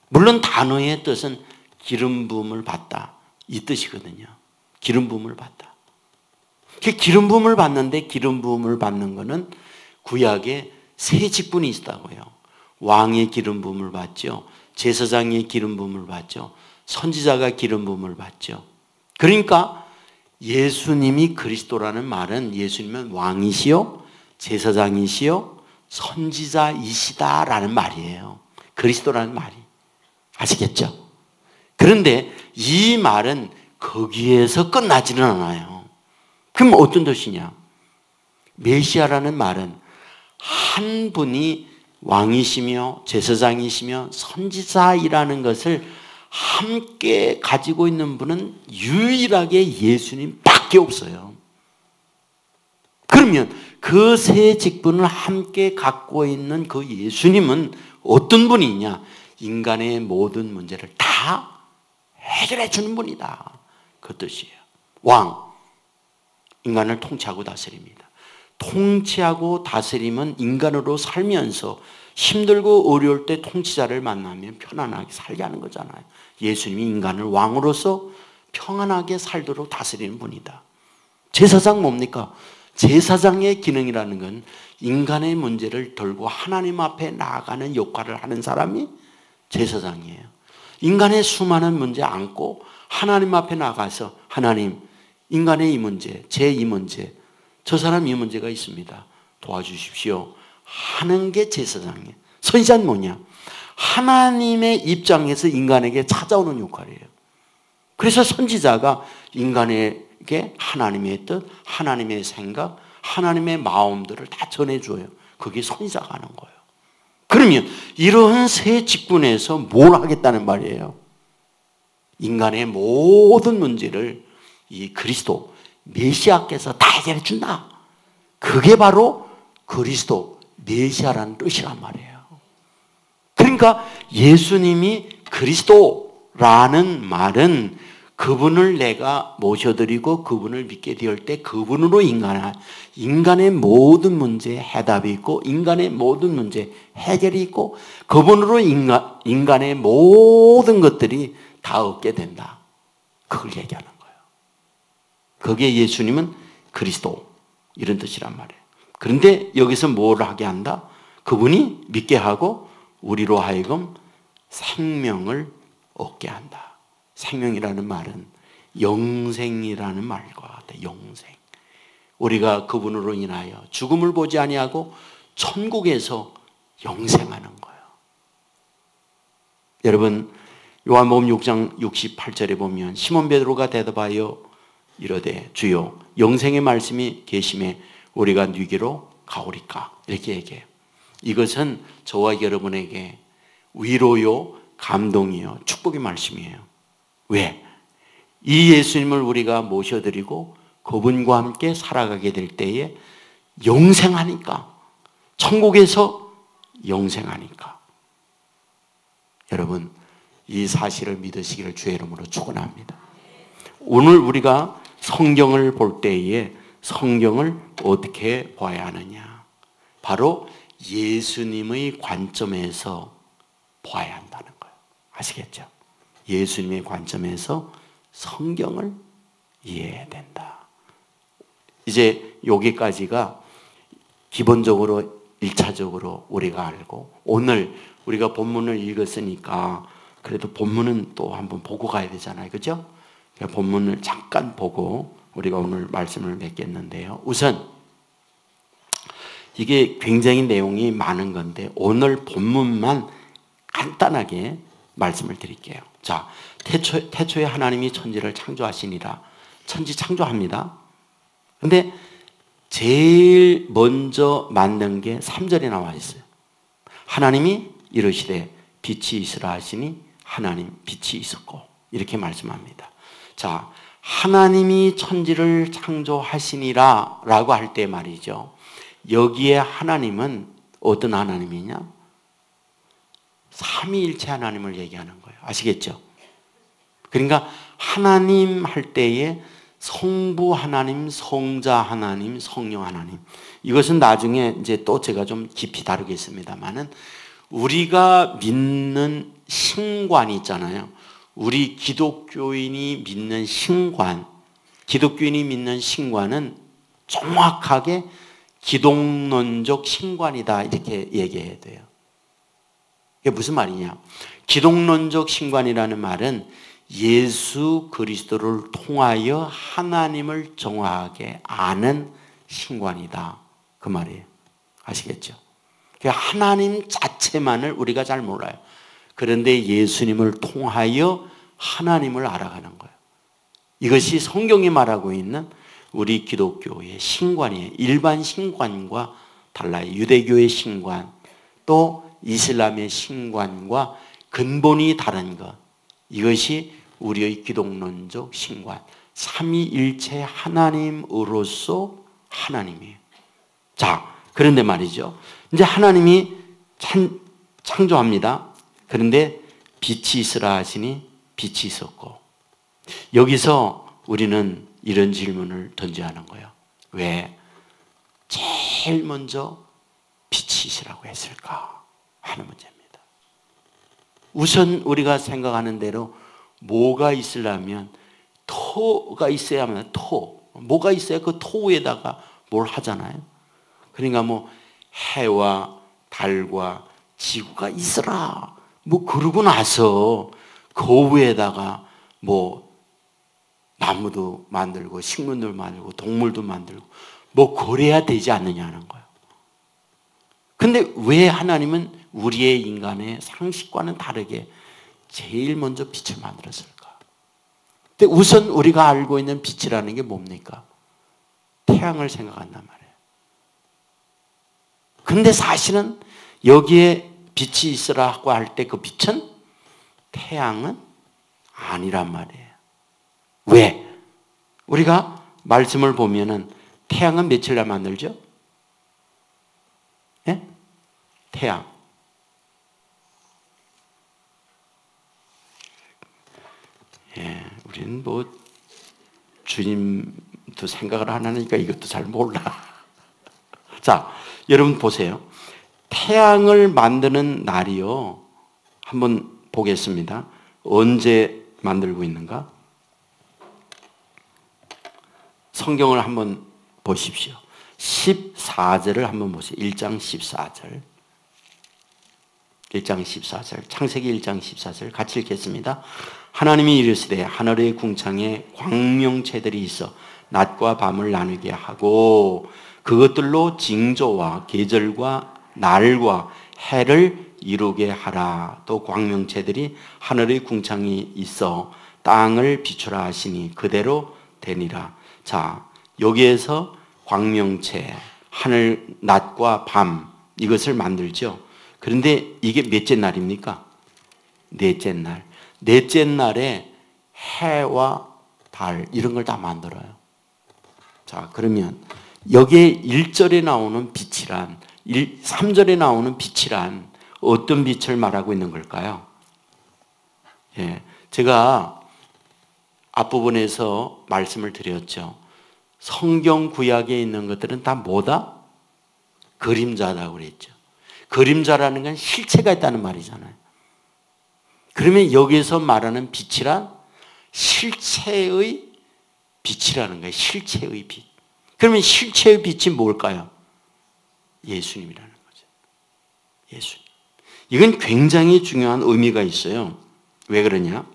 물론 단어의 뜻은 기름 부음을 받다 이 뜻이거든요. 기름 부음을 받다. 기름 부음을 받는데 기름 부음을 받는 거는 구약에 세 직분이 있다고요. 왕의 기름 부음을 받죠. 제사장의 기름 부음을 받죠. 선지자가 기름 부음을 받죠. 그러니까 예수님이 그리스도라는 말은 예수님은 왕이시요 제사장이시요 선지자이시다라는 말이에요. 그리스도라는 말이. 아시겠죠? 그런데 이 말은 거기에서 끝나지는 않아요. 그럼 어떤 뜻이냐? 메시아라는 말은 한 분이 왕이시며 제사장이시며 선지자이라는 것을 함께 가지고 있는 분은 유일하게 예수님밖에 없어요. 그러면 그 세 직분을 함께 갖고 있는 그 예수님은 어떤 분이냐? 인간의 모든 문제를 다 해결해 주는 분이다. 그 뜻이에요. 왕, 인간을 통치하고 다스립니다. 통치하고 다스림은 인간으로 살면서 힘들고 어려울 때 통치자를 만나면 편안하게 살게 하는 거잖아요. 예수님이 인간을 왕으로서 평안하게 살도록 다스리는 분이다. 제사장 뭡니까? 제사장의 기능이라는 건 인간의 문제를 들고 하나님 앞에 나아가는 역할을 하는 사람이 제사장이에요. 인간의 수많은 문제 안고 하나님 앞에 나가서 하나님, 인간의 이 문제, 제 이 문제, 저 사람 이 문제가 있습니다. 도와주십시오 하는 게 제사장이에요. 선지자는 뭐냐? 하나님의 입장에서 인간에게 찾아오는 역할이에요. 그래서 선지자가 인간에게 하나님의 뜻, 하나님의 생각, 하나님의 마음들을 다 전해줘요. 그게 선지자가 하는 거예요. 그러면 이런 세 직분에서 뭘 하겠다는 말이에요? 인간의 모든 문제를 이 그리스도, 메시아께서 다 해결해 준다. 그게 바로 그리스도, 메시아라는 뜻이란 말이에요. 그러니까 예수님이 그리스도라는 말은 그분을 내가 모셔드리고 그분을 믿게 될 때 그분으로 인간의 모든 문제에 해답이 있고 인간의 모든 문제에 해결이 있고 그분으로 인간의 모든 것들이 다 얻게 된다. 그걸 얘기하는 거예요. 거기에 예수님은 그리스도 이런 뜻이란 말이에요. 그런데 여기서 뭘 하게 한다? 그분이 믿게 하고 우리로 하여금 생명을 얻게 한다. 생명이라는 말은 영생이라는 말과 같아요. 영생. 우리가 그분으로 인하여 죽음을 보지 아니하고 천국에서 영생하는 거예요. 여러분 요한복음 6장 68절에 보면 시몬 베드로가 대답하여 이르되 주여 영생의 말씀이 계심에 우리가 누구로 가오리까? 이렇게 얘기해요. 이것은 저와 여러분에게 위로요, 감동이요, 축복의 말씀이에요. 왜? 이 예수님을 우리가 모셔드리고 그분과 함께 살아가게 될 때에 영생하니까, 천국에서 영생하니까. 여러분 이 사실을 믿으시기를 주의 이름으로 축원합니다. 오늘 우리가 성경을 볼 때에 성경을 어떻게 봐야 하느냐? 바로 예수님의 관점에서 봐야 한다는 거예요. 아시겠죠? 예수님의 관점에서 성경을 이해해야 된다. 이제 여기까지가 기본적으로 1차적으로 우리가 알고, 오늘 우리가 본문을 읽었으니까 그래도 본문은 또 한번 보고 가야 되잖아요. 그죠? 본문을 잠깐 보고 우리가 오늘 말씀을 맺겠는데요. 우선 이게 굉장히 내용이 많은 건데 오늘 본문만 간단하게 말씀을 드릴게요. 자, 태초에 하나님이 천지를 창조하시니라. 천지 창조합니다. 근데 제일 먼저 만든 게 3절에 나와 있어요. 하나님이 이르시되 빛이 있으라 하시니 하나님 빛이 있었고, 이렇게 말씀합니다. 자, 하나님이 천지를 창조하시니라 라고 할 때 말이죠. 여기에 하나님은 어떤 하나님이냐? 삼위일체 하나님을 얘기하는 거예요. 아시겠죠? 그러니까 하나님 할 때에 성부 하나님, 성자 하나님, 성령 하나님. 이것은 나중에 이제 또 제가 좀 깊이 다루겠습니다만은 우리가 믿는 신관이 있잖아요. 우리 기독교인이 믿는 신관, 기독교인이 믿는 신관은 정확하게 기독론적 신관이다 이렇게 얘기해야 돼요. 이게 무슨 말이냐? 기독론적 신관이라는 말은 예수 그리스도를 통하여 하나님을 정확하게 아는 신관이다 그 말이에요. 아시겠죠? 하나님 자체만을 우리가 잘 몰라요. 그런데 예수님을 통하여 하나님을 알아가는 거예요. 이것이 성경이 말하고 있는 우리 기독교의 신관이에요. 일반 신관과 달라요. 유대교의 신관, 또 이슬람의 신관과 근본이 다른 것. 이것이 우리의 기독론적 신관. 삼위일체 하나님으로서 하나님이에요. 자, 그런데 말이죠. 이제 하나님이 창조합니다. 그런데 빛이 있으라 하시니 빛이 있었고, 여기서 우리는 이런 질문을 던져야 하는 거예요. 왜 제일 먼저 빛이 있으라고 했을까 하는 문제입니다. 우선 우리가 생각하는 대로 뭐가 있으려면 토가 있어야만, 뭐가 있어야 그 토 위에다가 뭘 하잖아요. 그러니까 뭐 해와 달과 지구가 있으라 뭐 그러고 나서 그 위에다가 뭐 나무도 만들고 식물도 만들고 동물도 만들고 뭐 그래야 되지 않느냐는 거예요. 근데 왜 하나님은 우리의 인간의 상식과는 다르게 제일 먼저 빛을 만들었을까? 근데 우선 우리가 알고 있는 빛이라는 게 뭡니까? 태양을 생각한단 말이에요. 근데 사실은 여기에 빛이 있으라고 할 때 그 빛은 태양은 아니란 말이에요. 왜? 우리가 말씀을 보면은 태양은 며칠 날 만들죠? 예? 태양. 예, 우리는 뭐 주님도 생각을 안 하니까 이것도 잘 몰라. 자, 여러분 보세요. 태양을 만드는 날이요. 한번 보겠습니다. 언제 만들고 있는가? 성경을 한번 보십시오. 14절을 한번 보세요. 1장 14절. 1장 14절. 창세기 1장 14절 같이 읽겠습니다. 하나님이 이르시되 하늘의 궁창에 광명체들이 있어 낮과 밤을 나누게 하고 그것들로 징조와 계절과 날과 해를 이루게 하라. 또 광명체들이 하늘의 궁창이 있어 땅을 비추라 하시니 그대로 되니라. 자, 여기에서 광명체, 하늘, 낮과 밤 이것을 만들죠. 그런데 이게 몇째 날입니까? 넷째 날. 넷째 날에 해와 달 이런 걸 다 만들어요. 자, 그러면 여기에 1절에 나오는 빛이란 3절에 나오는 빛이란 어떤 빛을 말하고 있는 걸까요? 예, 제가 앞부분에서 말씀을 드렸죠. 성경 구약에 있는 것들은 다 뭐다? 그림자라고 그랬죠. 그림자라는 건 실체가 있다는 말이잖아요. 그러면 여기서 말하는 빛이란 실체의 빛이라는 거예요. 실체의 빛. 그러면 실체의 빛이 뭘까요? 예수님이라는 거죠. 예수님. 이건 굉장히 중요한 의미가 있어요. 왜 그러냐?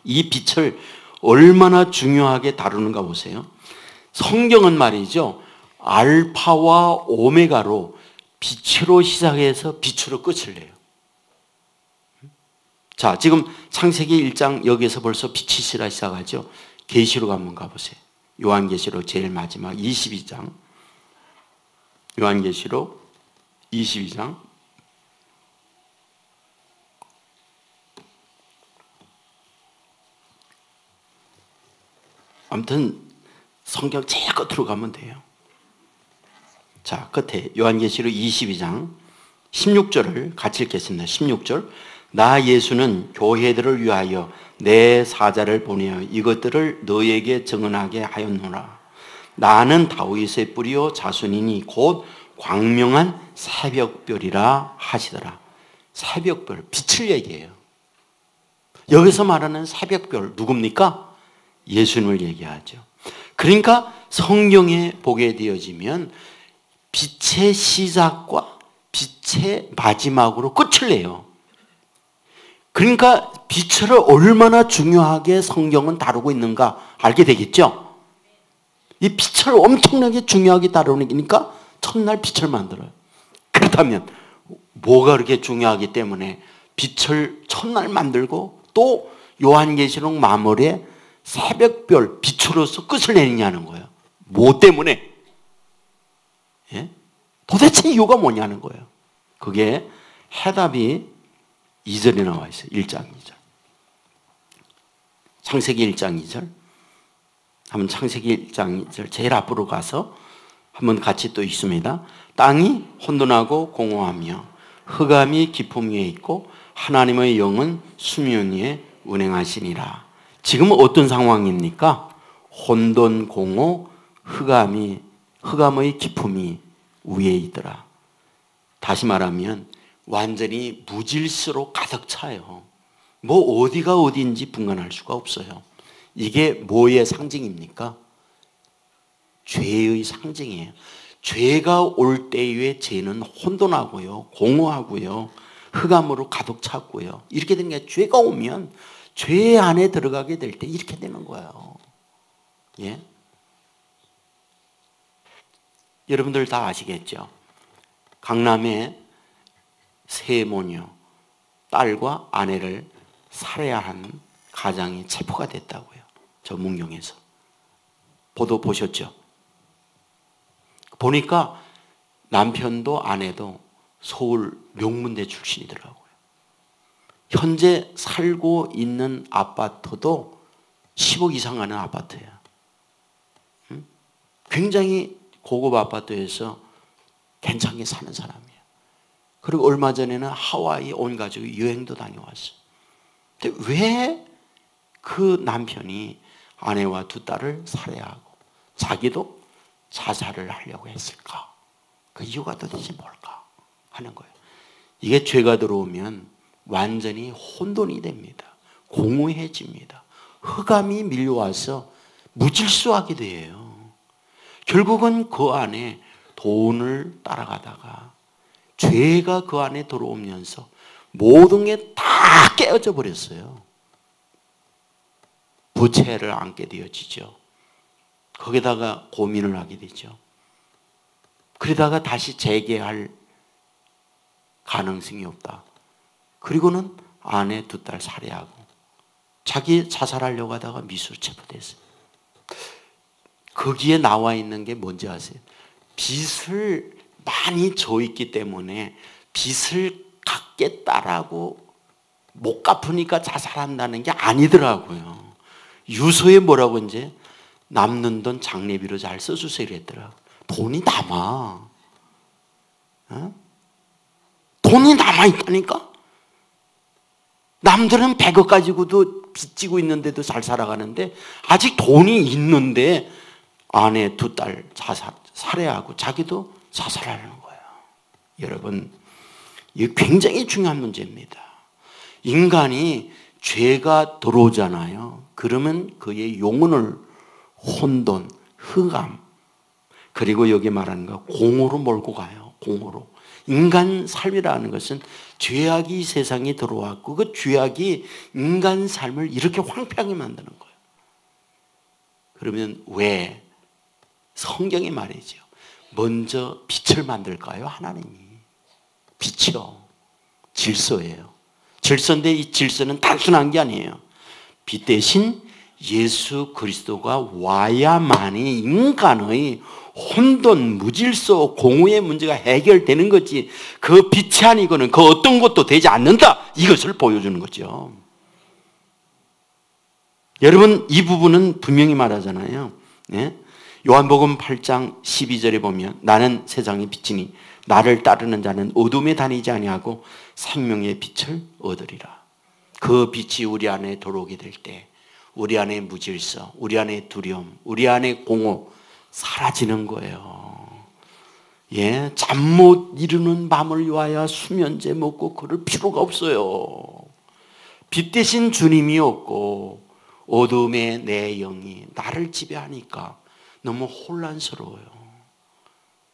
이 빛을 얼마나 중요하게 다루는가 보세요. 성경은 말이죠. 알파와 오메가로 빛으로 시작해서 빛으로 끝을 내요. 자, 지금 창세기 1장 여기에서 벌써 빛이시라 시작하죠. 계시록 한번 가보세요. 요한계시록 제일 마지막 22장. 요한계시록 22장. 아무튼 성경 제일 끝으로 가면 돼요. 자, 끝에 요한계시록 22장 16절을 같이 읽겠습니다. 16절. 나 예수는 교회들을 위하여 내 사자를 보내어 이것들을 너에게 증언하게 하였노라. 나는 다윗의 뿌리요 자손이니 곧 광명한 새벽별이라 하시더라. 새벽별, 빛을 얘기해요. 여기서 말하는 새벽별 누굽니까? 예수님을 얘기하죠. 그러니까 성경에 보게 되어지면 빛의 시작과 빛의 마지막으로 끝을 내요. 그러니까 빛을 얼마나 중요하게 성경은 다루고 있는가 알게 되겠죠? 이 빛을 엄청나게 중요하게 다루니까 첫날 빛을 만들어요. 그렇다면 뭐가 그렇게 중요하기 때문에 빛을 첫날 만들고 또 요한계시록 마무리에 새벽별 빛으로서 끝을 내느냐는 거예요. 뭐 때문에? 예? 도대체 이유가 뭐냐는 거예요. 그게 해답이 2절에 나와 있어요. 1장 2절. 창세기 1장 2절. 한번 창세기 1장 2절 제일 앞으로 가서 한번 같이 또 있습니다. 땅이 혼돈하고 공허하며 흑암이 깊음 위에 있고 하나님의 영은 수면 위에 운행하시니라. 지금 어떤 상황입니까? 혼돈, 공허, 흑암의 깊음이 위에 있더라. 다시 말하면 완전히 무질서로 가득 차요. 뭐 어디가 어디인지 분간할 수가 없어요. 이게 뭐의 상징입니까? 죄의 상징이에요. 죄가 올 때의 죄는 혼돈하고요, 공허하고요, 흑암으로 가득 찼고요. 이렇게 되는 게 죄가 오면 죄 안에 들어가게 될 때 이렇게 되는 거예요. 예? 여러분들 다 아시겠죠? 강남에 세 모녀, 딸과 아내를 살해한 가장이 체포가 됐다고요. 저 문경에서. 보도 보셨죠? 보니까 남편도 아내도 서울 명문대 출신이더라고요. 현재 살고 있는 아파트도 10억 이상 하는 아파트예요. 굉장히 고급 아파트에서 괜찮게 사는 사람이에요. 그리고 얼마 전에는 하와이 온 가족이 여행도 다녀왔어요. 근데 왜 그 남편이 아내와 두 딸을 살해하고 자기도 자살을 하려고 했을까? 그 이유가 도대체 뭘까? 하는 거예요. 이게 죄가 들어오면 완전히 혼돈이 됩니다. 공허해집니다. 흑암이 밀려와서 무질서하게 돼요. 결국은 그 안에 돈을 따라가다가 죄가 그 안에 들어오면서 모든 게 다 깨어져 버렸어요. 부채를 안게 되어지죠. 거기다가 고민을 하게 되죠. 그러다가 다시 재개할 가능성이 없다. 그리고는 아내 두 딸 살해하고 자기 자살하려고 하다가 미수로 체포됐어요. 거기에 나와 있는 게 뭔지 아세요? 빚을 많이 져 있기 때문에 빚을 갚겠다라고 못 갚으니까 자살한다는 게 아니더라고요. 유서에 뭐라고 이제 남는 돈 장례비로 잘 써주세요 이랬더라고요. 돈이 남아. 어? 돈이 남아있다니까? 남들은 100억 가지고도 빚지고 있는데도 잘 살아가는데 아직 돈이 있는데 아내 두 딸 살해하고 자기도 자살하려는 거예요. 여러분, 이게 굉장히 중요한 문제입니다. 인간이 죄가 들어오잖아요. 그러면 그의 영혼을 혼돈, 흑암, 그리고 여기 말하는 거 공으로 몰고 가요. 공으로. 인간 삶이라는 것은 죄악이 세상에 들어왔고 그 죄악이 인간 삶을 이렇게 황폐하게 만드는 거예요. 그러면 왜 성경이 말이죠. 먼저 빛을 만들까요? 하나님이. 빛이요. 질서예요. 질서인데 이 질서는 단순한 게 아니에요. 빛 대신 예수 그리스도가 와야만이 인간의 혼돈, 무질서, 공허의 문제가 해결되는 거지 그 빛이 아니고는 그 어떤 것도 되지 않는다. 이것을 보여주는 거죠. 여러분 이 부분은 분명히 말하잖아요. 네? 요한복음 8장 12절에 보면 나는 세상의 빛이니 나를 따르는 자는 어둠에 다니지 아니하고 생명의 빛을 얻으리라. 그 빛이 우리 안에 들어오게 될 때 우리 안에 무질서, 우리 안에 두려움, 우리 안에 공허 사라지는 거예요. 예, 잠 못 이루는 밤을 위하여 수면제 먹고 그럴 필요가 없어요. 빛 대신 주님이 없고 어둠의 내 영이 나를 지배하니까 너무 혼란스러워요.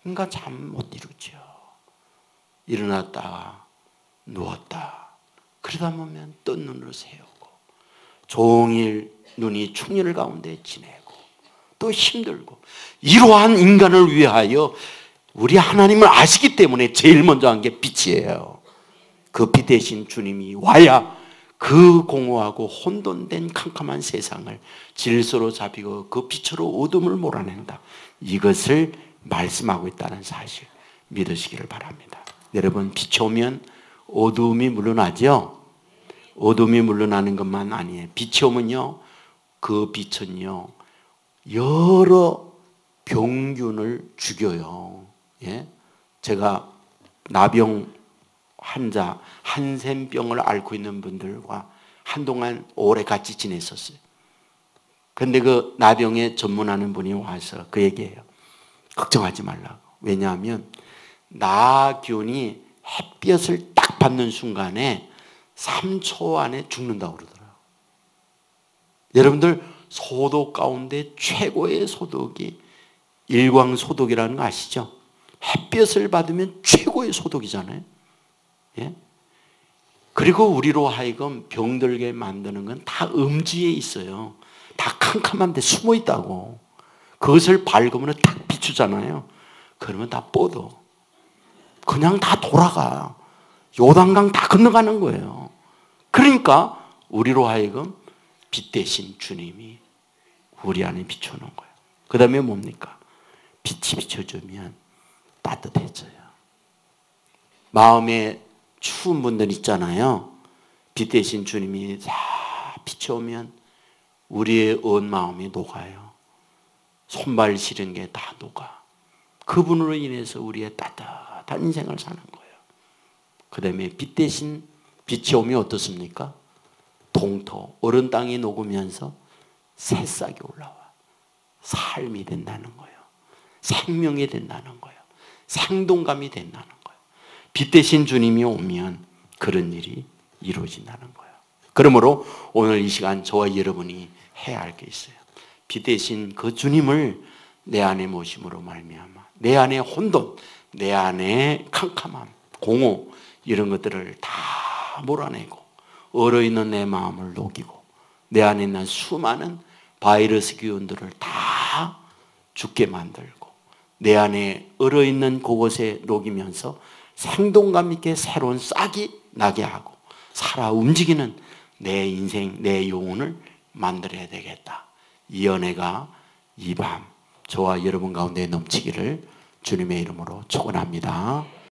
그러니까 잠 못 이루죠. 일어났다가 누웠다. 그러다 보면 뜬 눈으로 세우고 종일 눈이 충혈 가운데 지내고 또 힘들고 이러한 인간을 위하여 우리 하나님을 아시기 때문에 제일 먼저 한 게 빛이에요. 그 빛 대신 주님이 와야 그 공허하고 혼돈된 캄캄한 세상을 질서로 잡히고 그 빛으로 어둠을 몰아낸다. 이것을 말씀하고 있다는 사실 믿으시기를 바랍니다. 여러분 빛이 오면 어둠이 물러나죠. 어둠이 물러나는 것만 아니에요. 빛이 오면요 그 빛은요 여러 병균을 죽여요. 예? 제가 나병 환자, 한센병을 앓고 있는 분들과 한동안 오래 같이 지냈었어요. 그런데 그 나병에 전문하는 분이 와서 그 얘기해요. 걱정하지 말라고. 왜냐하면 나균이 햇볕을 딱 받는 순간에 3초 안에 죽는다고 그러더라고요. 여러분들 소독 가운데 최고의 소독이 일광소독이라는 거 아시죠? 햇볕을 받으면 최고의 소독이잖아요. 예? 그리고 우리로 하여금 병들게 만드는 건 다 음지에 있어요. 다 캄캄한 데 숨어 있다고. 그것을 밝으면 탁 비추잖아요. 그러면 다 뻗어. 그냥 다 돌아가. 요단강 다 건너가는 거예요. 그러니까 우리로 하여금 빛 대신 주님이 우리 안에 비춰놓은 거예요. 그 다음에 뭡니까? 빛이 비춰주면 따뜻해져요. 마음에 추운 분들 있잖아요. 빛 대신 주님이 다 비춰오면 우리의 온 마음이 녹아요. 손발 시린 게 다 녹아. 그분으로 인해서 우리의 따뜻한 인생을 사는 거예요. 그 다음에 빛 대신 빛이 오면 어떻습니까? 동토, 얼은 땅이 녹으면서 새싹이 올라와. 삶이 된다는 거예요. 생명이 된다는 거예요. 생동감이 된다는 거예요. 빛 대신 주님이 오면 그런 일이 이루어진다는 거예요. 그러므로 오늘 이 시간 저와 여러분이 해야 할 게 있어요. 빛 대신 그 주님을 내 안에 모심으로 말미암아 내 안에 혼돈, 내 안에 캄캄함, 공허 이런 것들을 다 몰아내고 얼어있는 내 마음을 녹이고 내 안에 있는 수많은 바이러스 기운들을 다 죽게 만들고 내 안에 얼어있는 그곳에 녹이면서 생동감 있게 새로운 싹이 나게 하고 살아 움직이는 내 인생, 내 영혼을 만들어야 되겠다. 이 은혜가 이 밤 저와 여러분 가운데 넘치기를 주님의 이름으로 축원합니다.